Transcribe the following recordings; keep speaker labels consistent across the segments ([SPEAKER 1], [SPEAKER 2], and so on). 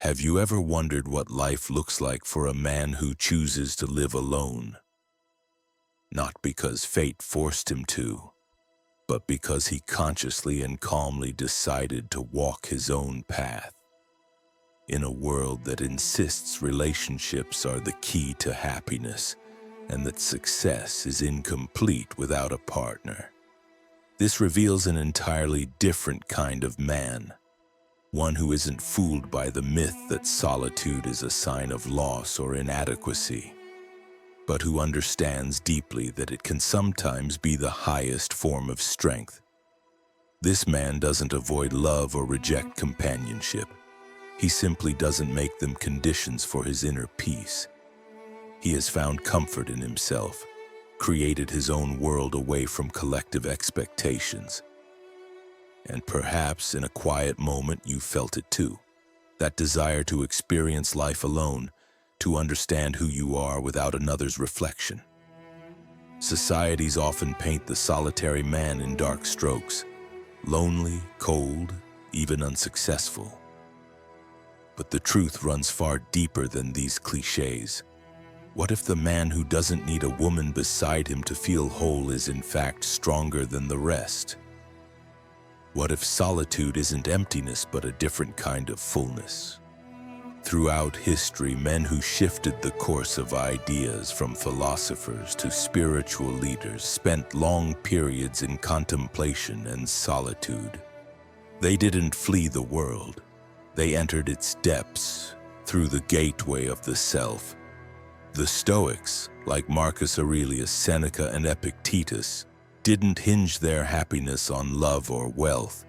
[SPEAKER 1] Have you ever wondered what life looks like for a man who chooses to live alone? Not because fate forced him to, but because he consciously and calmly decided to walk his own path. In a world that insists relationships are the key to happiness and that success is incomplete without a partner, this reveals an entirely different kind of man. One who isn't fooled by the myth that solitude is a sign of loss or inadequacy, but who understands deeply that it can sometimes be the highest form of strength. This man doesn't avoid love or reject companionship. He simply doesn't make them conditions for his inner peace. He has found comfort in himself, created his own world away from collective expectations. And perhaps in a quiet moment you felt it too, that desire to experience life alone, to understand who you are without another's reflection. Societies often paint the solitary man in dark strokes, lonely, cold, even unsuccessful. But the truth runs far deeper than these cliches. What if the man who doesn't need a woman beside him to feel whole is in fact stronger than the rest? What if solitude isn't emptiness but a different kind of fullness? Throughout history, men who shifted the course of ideas from philosophers to spiritual leaders spent long periods in contemplation and solitude. They didn't flee the world. They entered its depths through the gateway of the self. The Stoics, like Marcus Aurelius, Seneca, and Epictetus, didn't hinge their happiness on love or wealth.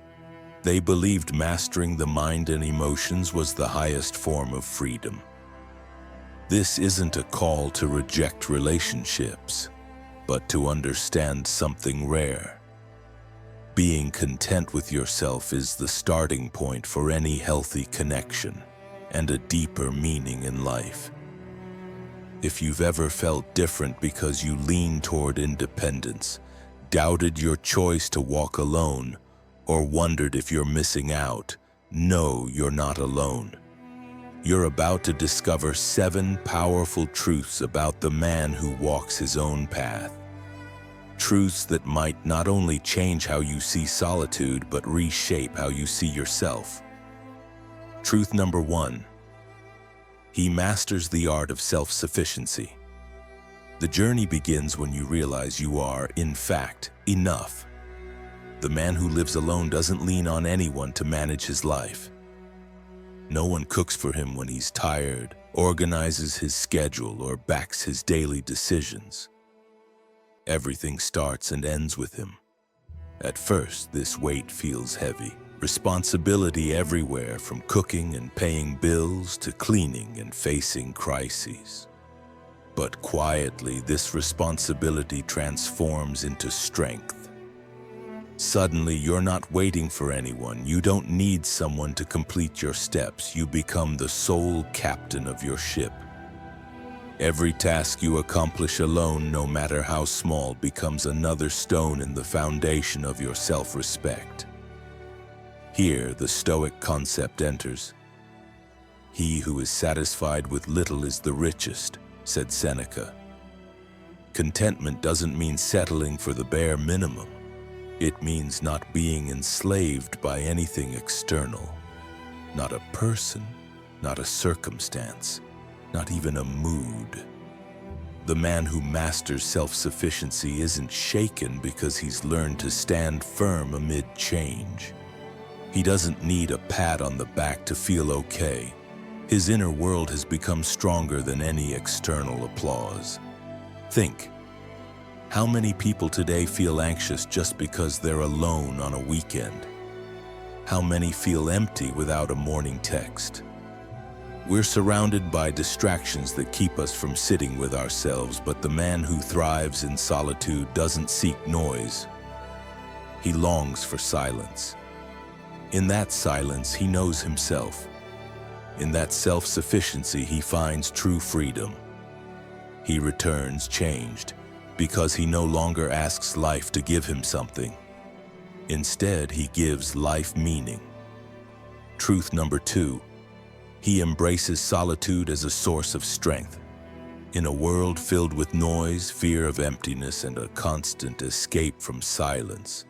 [SPEAKER 1] They believed mastering the mind and emotions was the highest form of freedom. This isn't a call to reject relationships, but to understand something rare. Being content with yourself is the starting point for any healthy connection and a deeper meaning in life. If you've ever felt different because you lean toward independence, doubted your choice to walk alone, or wondered if you're missing out, know you're not alone. You're about to discover 7 powerful truths about the man who walks his own path. Truths that might not only change how you see solitude, but reshape how you see yourself. Truth number 1. He masters the art of self-sufficiency. The journey begins when you realize you are, in fact, enough. The man who lives alone doesn't lean on anyone to manage his life. No one cooks for him when he's tired, organizes his schedule, or backs his daily decisions. Everything starts and ends with him. At first, this weight feels heavy. Responsibility everywhere, from cooking and paying bills to cleaning and facing crises. But quietly, this responsibility transforms into strength. Suddenly, you're not waiting for anyone. You don't need someone to complete your steps. You become the sole captain of your ship. Every task you accomplish alone, no matter how small, becomes another stone in the foundation of your self-respect. Here, the Stoic concept enters. He who is satisfied with little is the richest, said Seneca. Contentment doesn't mean settling for the bare minimum. It means not being enslaved by anything external. Not a person, not a circumstance, not even a mood. The man who masters self-sufficiency isn't shaken because he's learned to stand firm amid change. He doesn't need a pat on the back to feel okay. His inner world has become stronger than any external applause. Think, how many people today feel anxious just because they're alone on a weekend? How many feel empty without a morning text? We're surrounded by distractions that keep us from sitting with ourselves, but the man who thrives in solitude doesn't seek noise. He longs for silence. In that silence, he knows himself. In that self-sufficiency, he finds true freedom. He returns changed, because he no longer asks life to give him something. Instead, he gives life meaning. Truth number 2. He embraces solitude as a source of strength. In a world filled with noise, fear of emptiness, and a constant escape from silence,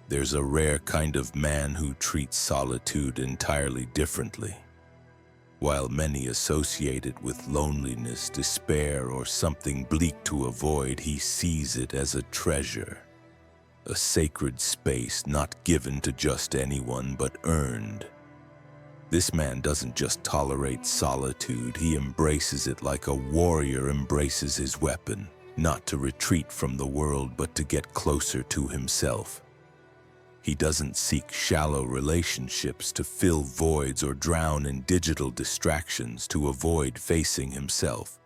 [SPEAKER 1] there's a rare kind of man who treats solitude entirely differently. While many associate it with loneliness, despair, or something bleak to avoid, he sees it as a treasure, a sacred space not given to just anyone but earned. This man doesn't just tolerate solitude, he embraces it like a warrior embraces his weapon, not to retreat from the world but to get closer to himself. He doesn't seek shallow relationships to fill voids or drown in digital distractions to avoid facing himself.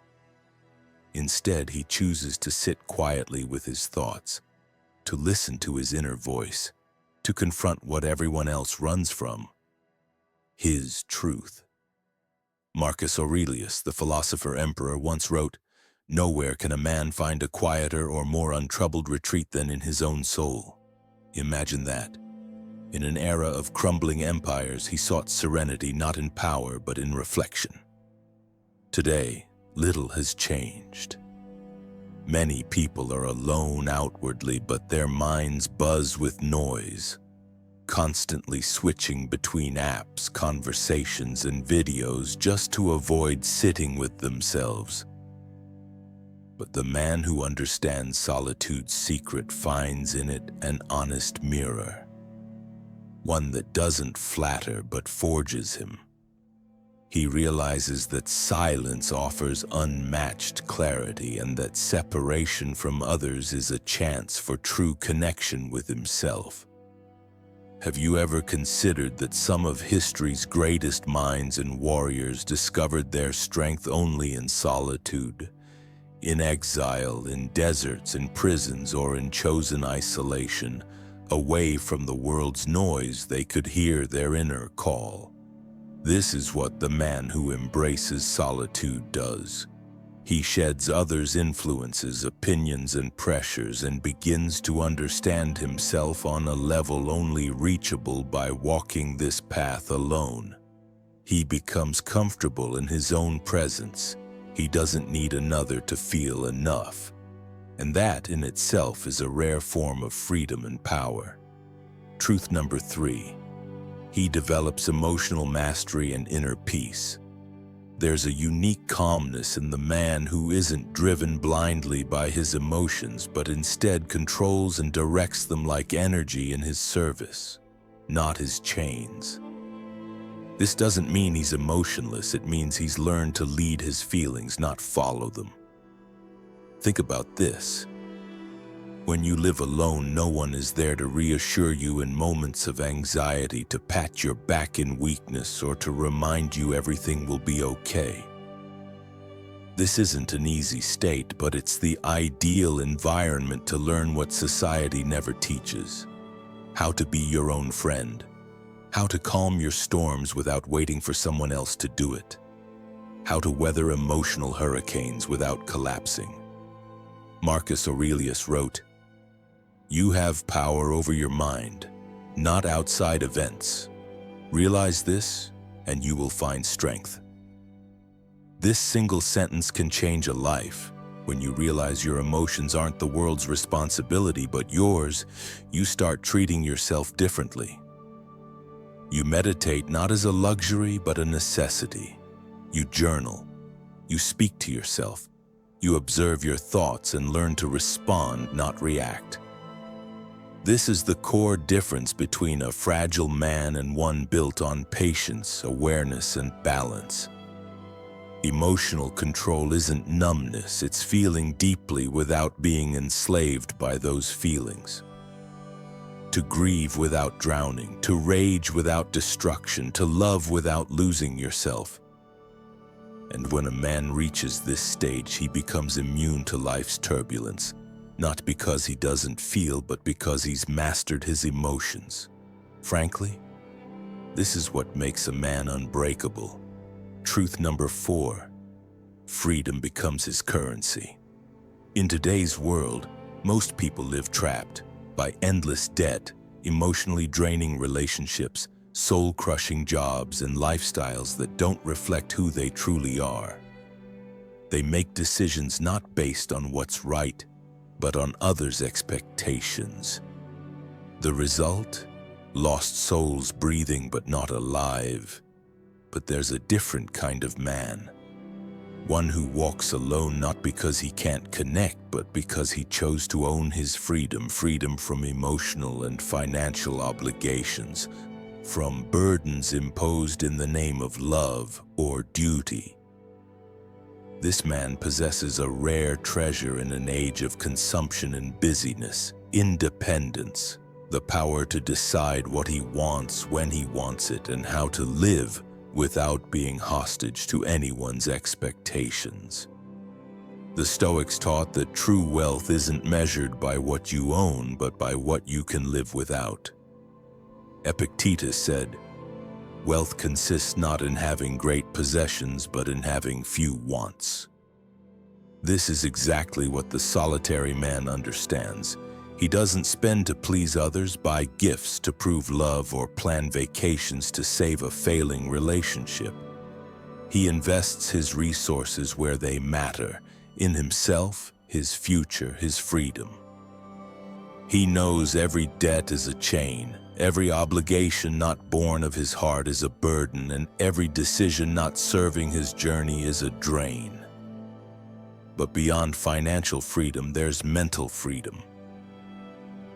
[SPEAKER 1] Instead, he chooses to sit quietly with his thoughts, to listen to his inner voice, to confront what everyone else runs from: his truth. Marcus Aurelius, the philosopher-emperor, once wrote, "Nowhere can a man find a quieter or more untroubled retreat than in his own soul." Imagine that. In an era of crumbling empires, he sought serenity not in power but in reflection. Today, little has changed. Many people are alone outwardly, but their minds buzz with noise, constantly switching between apps, conversations, and videos just to avoid sitting with themselves. But the man who understands solitude's secret finds in it an honest mirror, one that doesn't flatter but forges him. He realizes that silence offers unmatched clarity and that separation from others is a chance for true connection with himself. Have you ever considered that some of history's greatest minds and warriors discovered their strength only in solitude? In exile, in deserts, in prisons, or in chosen isolation, away from the world's noise, they could hear their inner call. This is what the man who embraces solitude does. He sheds others' influences, opinions, and pressures and begins to understand himself on a level only reachable by walking this path alone. He becomes comfortable in his own presence. He doesn't need another to feel enough. And that in itself is a rare form of freedom and power. Truth number 3. He develops emotional mastery and inner peace. There's a unique calmness in the man who isn't driven blindly by his emotions, but instead controls and directs them like energy in his service, not his chains. This doesn't mean he's emotionless, it means he's learned to lead his feelings, not follow them. Think about this. When you live alone, no one is there to reassure you in moments of anxiety, to pat your back in weakness, or to remind you everything will be okay. This isn't an easy state, but it's the ideal environment to learn what society never teaches: how to be your own friend, how to calm your storms without waiting for someone else to do it, how to weather emotional hurricanes without collapsing. Marcus Aurelius wrote, "You have power over your mind, not outside events. Realize this, and you will find strength." This single sentence can change a life. When you realize your emotions aren't the world's responsibility but yours, you start treating yourself differently. You meditate not as a luxury but a necessity. You journal. You speak to yourself. You observe your thoughts and learn to respond, not react. This is the core difference between a fragile man and one built on patience, awareness, and balance. Emotional control isn't numbness, it's feeling deeply without being enslaved by those feelings. To grieve without drowning, to rage without destruction, to love without losing yourself. And when a man reaches this stage, he becomes immune to life's turbulence, not because he doesn't feel, but because he's mastered his emotions. Frankly, this is what makes a man unbreakable. Truth number 4. Freedom becomes his currency. In today's world, most people live trapped by endless debt, emotionally draining relationships, soul-crushing jobs and lifestyles that don't reflect who they truly are. They make decisions not based on what's right, but on others' expectations. The result? Lost souls breathing but not alive. But there's a different kind of man. One who walks alone not because he can't connect, but because he chose to own his freedom from emotional and financial obligations, from burdens imposed in the name of love or duty. This man possesses a rare treasure in an age of consumption and busyness: independence, the power to decide what he wants, when he wants it, and how to live without being hostage to anyone's expectations. The Stoics taught that true wealth isn't measured by what you own, but by what you can live without. Epictetus said, "Wealth consists not in having great possessions, but in having few wants." This is exactly what the solitary man understands. He doesn't spend to please others, buy gifts to prove love, or plan vacations to save a failing relationship. He invests his resources where they matter, in himself, his future, his freedom. He knows every debt is a chain, every obligation not born of his heart is a burden, and every decision not serving his journey is a drain. But beyond financial freedom, there's mental freedom.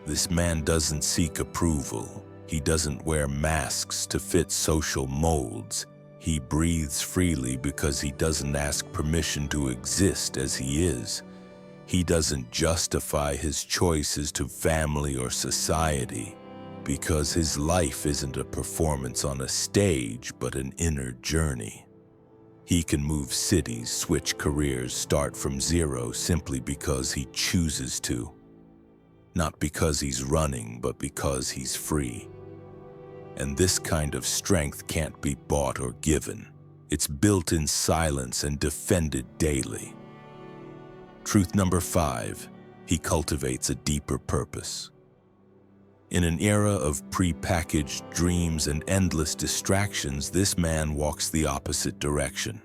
[SPEAKER 1] This man doesn't seek approval. He doesn't wear masks to fit social molds. He breathes freely because he doesn't ask permission to exist as he is. He doesn't justify his choices to family or society, because his life isn't a performance on a stage, but an inner journey. He can move cities, switch careers, start from zero simply because he chooses to. Not because he's running, but because he's free. And this kind of strength can't be bought or given. It's built in silence and defended daily. Truth number 5, he cultivates a deeper purpose. In an era of pre-packaged dreams and endless distractions, this man walks the opposite direction.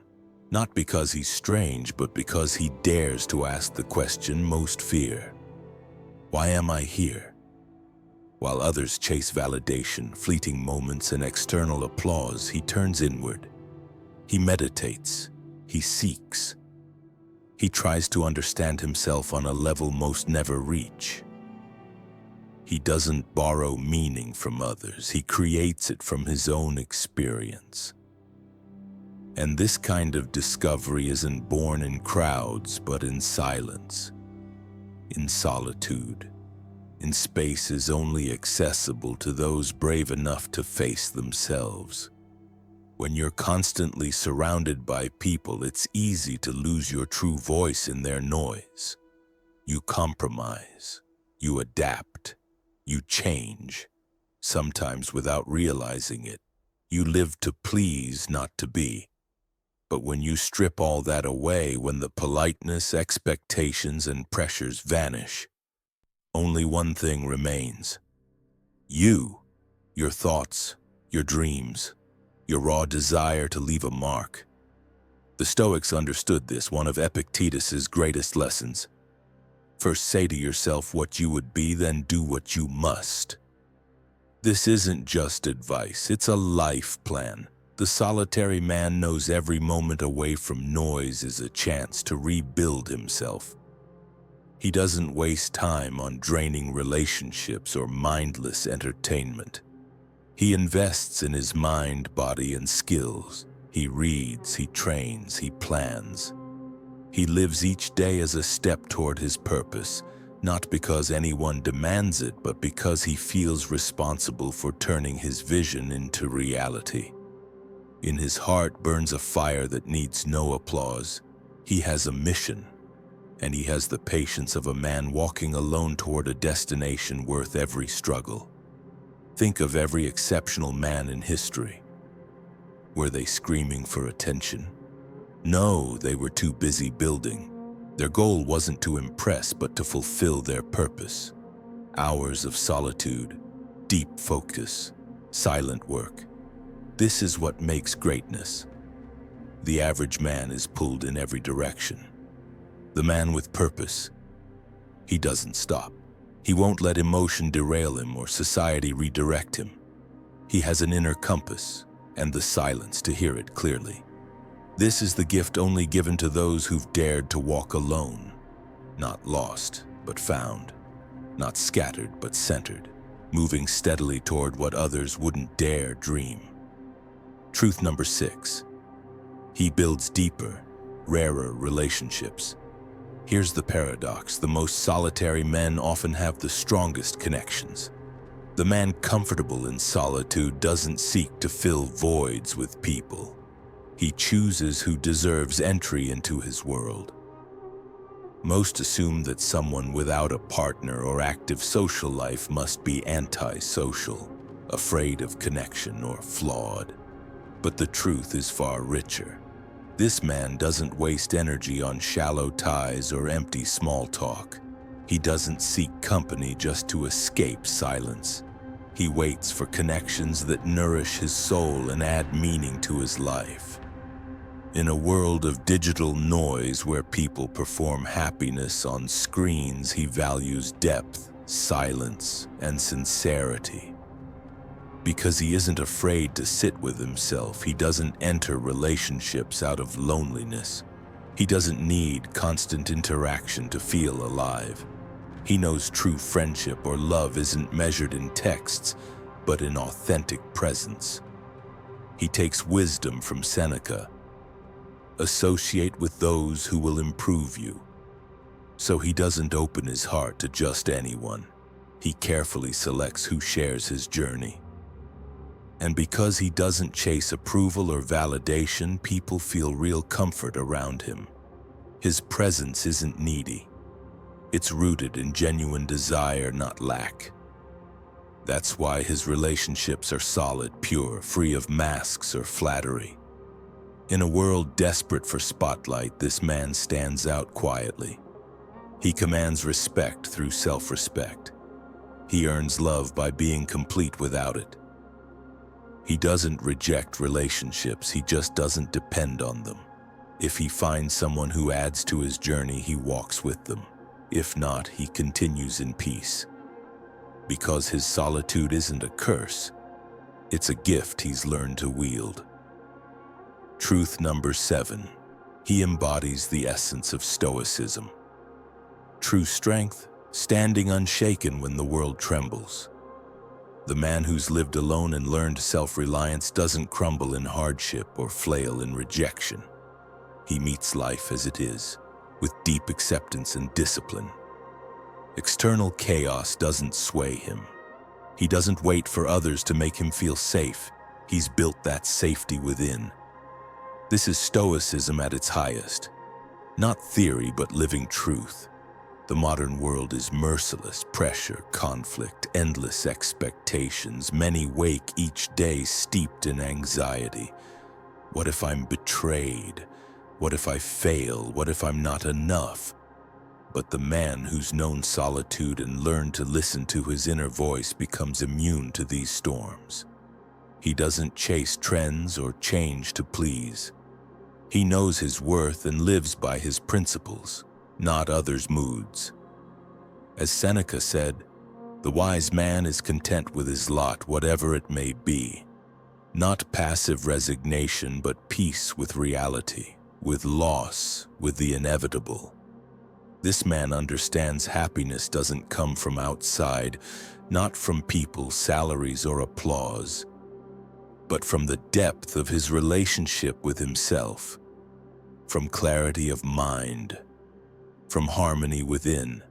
[SPEAKER 1] Not because he's strange, but because he dares to ask the question most fear. Why am I here? While others chase validation, fleeting moments, and external applause, he turns inward. He meditates. He seeks. He tries to understand himself on a level most never reach. He doesn't borrow meaning from others. He creates it from his own experience. And this kind of discovery isn't born in crowds, but in silence, in solitude, in spaces only accessible to those brave enough to face themselves. When you're constantly surrounded by people, it's easy to lose your true voice in their noise. You compromise, you adapt, you change, sometimes without realizing it. You live to please, not to be. But when you strip all that away, when the politeness, expectations, and pressures vanish, only one thing remains. You, your thoughts, your dreams, your raw desire to leave a mark. The Stoics understood this, one of Epictetus's greatest lessons. First say to yourself what you would be, then do what you must. This isn't just advice, it's a life plan. The solitary man knows every moment away from noise is a chance to rebuild himself. He doesn't waste time on draining relationships or mindless entertainment. He invests in his mind, body, and skills. He reads, he trains, he plans. He lives each day as a step toward his purpose, not because anyone demands it, but because he feels responsible for turning his vision into reality. In his heart burns a fire that needs no applause. He has a mission, and he has the patience of a man walking alone toward a destination worth every struggle. Think of every exceptional man in history. Were they screaming for attention? No, they were too busy building. Their goal wasn't to impress, but to fulfill their purpose. Hours of solitude, deep focus, silent work. This is what makes greatness. The average man is pulled in every direction. The man with purpose, he doesn't stop. He won't let emotion derail him or society redirect him. He has an inner compass and the silence to hear it clearly. This is the gift only given to those who've dared to walk alone, not lost, but found, not scattered, but centered, moving steadily toward what others wouldn't dare dream. Truth number 6. He builds deeper, rarer relationships. Here's the paradox: the most solitary men often have the strongest connections. The man comfortable in solitude doesn't seek to fill voids with people. He chooses who deserves entry into his world. Most assume that someone without a partner or active social life must be antisocial, afraid of connection, or flawed. But the truth is far richer. This man doesn't waste energy on shallow ties or empty small talk. He doesn't seek company just to escape silence. He waits for connections that nourish his soul and add meaning to his life. In a world of digital noise where people perform happiness on screens, he values depth, silence, and sincerity. Because he isn't afraid to sit with himself, he doesn't enter relationships out of loneliness. He doesn't need constant interaction to feel alive. He knows true friendship or love isn't measured in texts, but in authentic presence. He takes wisdom from Seneca: associate with those who will improve you. So he doesn't open his heart to just anyone. He carefully selects who shares his journey. And because he doesn't chase approval or validation, people feel real comfort around him. His presence isn't needy. It's rooted in genuine desire, not lack. That's why his relationships are solid, pure, free of masks or flattery. In a world desperate for spotlight, this man stands out quietly. He commands respect through self-respect. He earns love by being complete without it. He doesn't reject relationships, he just doesn't depend on them. If he finds someone who adds to his journey, he walks with them. If not, he continues in peace. Because his solitude isn't a curse, it's a gift he's learned to wield. Truth number 7. He embodies the essence of Stoicism. True strength, standing unshaken when the world trembles. The man who's lived alone and learned self-reliance doesn't crumble in hardship or flail in rejection. He meets life as it is, with deep acceptance and discipline. External chaos doesn't sway him. He doesn't wait for others to make him feel safe. He's built that safety within. This is Stoicism at its highest. Not theory, but living truth. The modern world is merciless: pressure, conflict, endless expectations. Many wake each day steeped in anxiety. What if I'm betrayed? What if I fail? What if I'm not enough? But the man who's known solitude and learned to listen to his inner voice becomes immune to these storms. He doesn't chase trends or change to please. He knows his worth and lives by his principles, not others' moods. As Seneca said, the wise man is content with his lot, whatever it may be. Not passive resignation, but peace with reality, with loss, with the inevitable. This man understands happiness doesn't come from outside, not from people, salaries, or applause, but from the depth of his relationship with himself, from clarity of mind, from harmony within.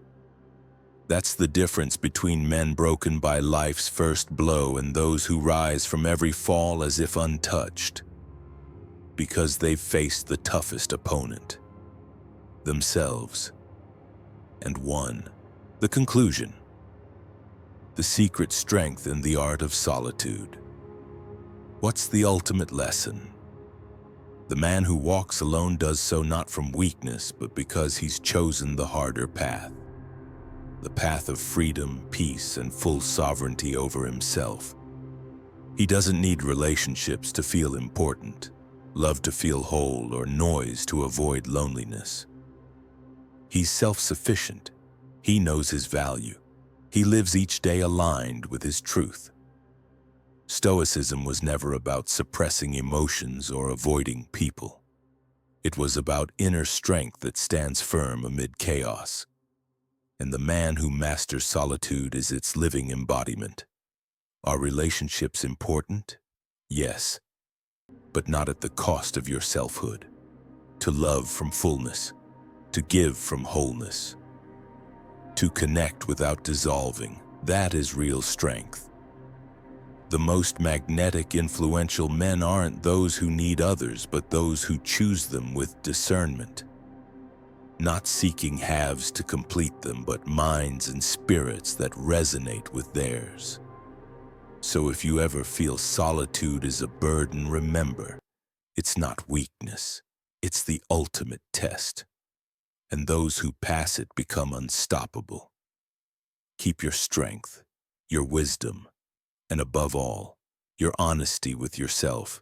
[SPEAKER 1] That's the difference between men broken by life's first blow and those who rise from every fall as if untouched, because they've faced the toughest opponent, themselves, and won. The conclusion: the secret strength in the art of solitude. What's the ultimate lesson? The man who walks alone does so not from weakness, but because he's chosen the harder path. The path of freedom, peace, and full sovereignty over himself. He doesn't need relationships to feel important, love to feel whole, or noise to avoid loneliness. He's self-sufficient. He knows his value. He lives each day aligned with his truth. Stoicism was never about suppressing emotions or avoiding people. It was about inner strength that stands firm amid chaos. And the man who masters solitude is its living embodiment. Are relationships important? Yes, but not at the cost of your selfhood. To love from fullness, to give from wholeness, to connect without dissolving, that is real strength. The most magnetic, influential men aren't those who need others, but those who choose them with discernment. Not seeking halves to complete them, but minds and spirits that resonate with theirs. So if you ever feel solitude is a burden, remember, it's not weakness, it's the ultimate test. And those who pass it become unstoppable. Keep your strength, your wisdom, and above all, your honesty with yourself.